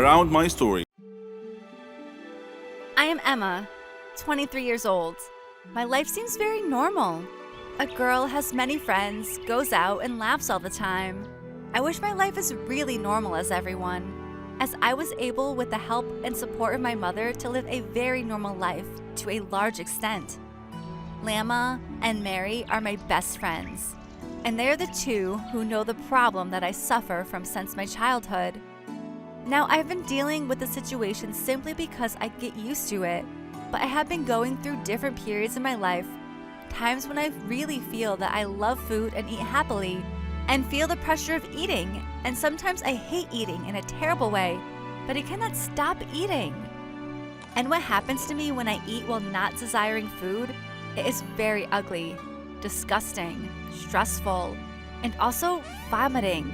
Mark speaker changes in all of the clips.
Speaker 1: around my story.
Speaker 2: I am Emma, 23 years old. My life seems very normal. A girl has many friends, goes out, and laughs all the time. I wish my life is really normal as everyone, as I was able, with the help and support of my mother, to live a very normal life to a large extent. Lama and Mary are my best friends, and they are the two who know the problem that I suffer from since my childhood. Now, I've been dealing with the situation simply because I get used to it, but I have been going through different periods in my life, times when I really feel that I love food and eat happily, and feel the pressure of eating, and sometimes I hate eating in a terrible way, but I cannot stop eating. And what happens to me when I eat while not desiring food, it is very ugly, disgusting, stressful, and also vomiting.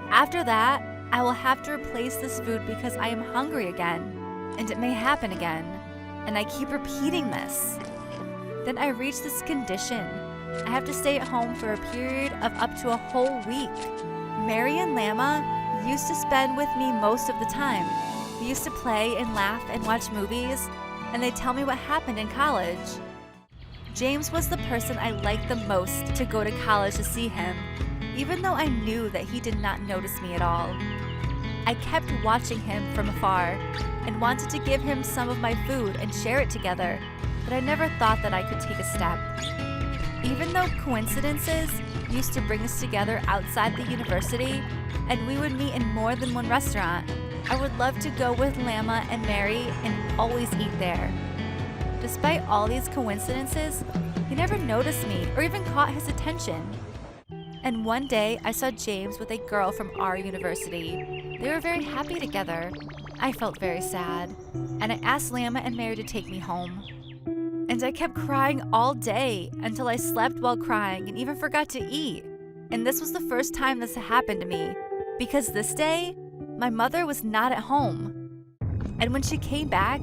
Speaker 2: After that, I will have to replace this food because I am hungry again, and it may happen again, and I keep repeating this. Then I reach this condition. I have to stay at home for a period of up to a whole week. Mary and Lama used to spend with me most of the time. We used to play and laugh and watch movies, and they tell me what happened in college. James was the person I liked the most to go to college to see him, even though I knew that he did not notice me at all. I kept watching him from afar and wanted to give him some of my food and share it together, but I never thought that I could take a step. Even though coincidences used to bring us together outside the university and we would meet in more than one restaurant, I would love to go with Lama and Mary and always eat there. Despite all these coincidences, he never noticed me or even caught his attention. And one day, I saw James with a girl from our university. They were very happy together. I felt very sad, and I asked Lama and Mary to take me home. And I kept crying all day until I slept while crying and even forgot to eat. And this was the first time this happened to me, because this day, my mother was not at home. And when she came back,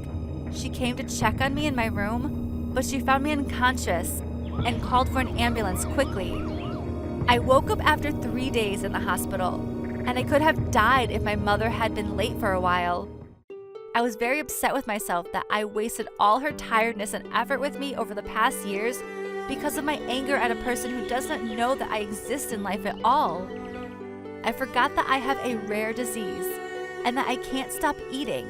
Speaker 2: she came to check on me in my room, but she found me unconscious and called for an ambulance quickly. I woke up after 3 days in the hospital, and I could have died if my mother had been late for a while. I was very upset with myself that I wasted all her tiredness and effort with me over the past years because of my anger at a person who does not know that I exist in life at all. I forgot that I have a rare disease and that I can't stop eating.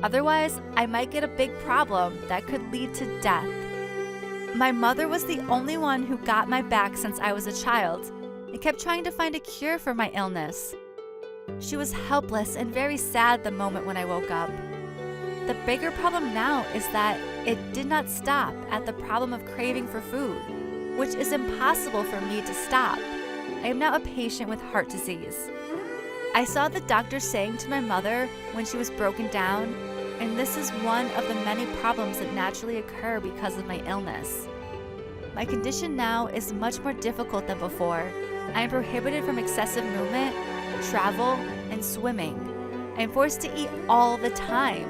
Speaker 2: Otherwise, I might get a big problem that could lead to death. My mother was the only one who got my back since I was a child and kept trying to find a cure for my illness. She was helpless and very sad the moment when I woke up. The bigger problem now is that it did not stop at the problem of craving for food, which is impossible for me to stop. I am now a patient with heart disease. I saw the doctor saying to my mother when she was broken down, and this is one of the many problems that naturally occur because of my illness. My condition now is much more difficult than before. I am prohibited from excessive movement, travel, and swimming. I am forced to eat all the time.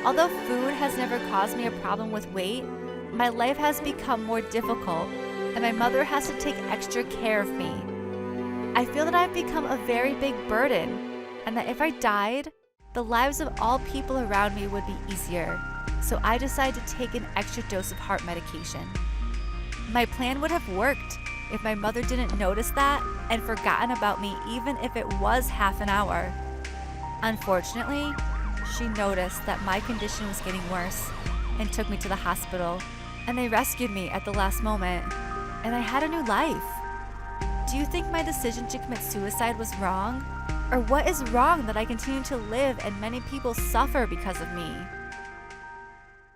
Speaker 2: Although food has never caused me a problem with weight, my life has become more difficult, and my mother has to take extra care of me. I feel that I've become a very big burden, and that if I died, the lives of all people around me would be easier, so I decided to take an extra dose of heart medication. My plan would have worked if my mother didn't notice that and forgotten about me even if it was half an hour. Unfortunately, she noticed that my condition was getting worse and took me to the hospital, and they rescued me at the last moment, and I had a new life. Do you think my decision to commit suicide was wrong? Or what is wrong that I continue to live and many people suffer because of me?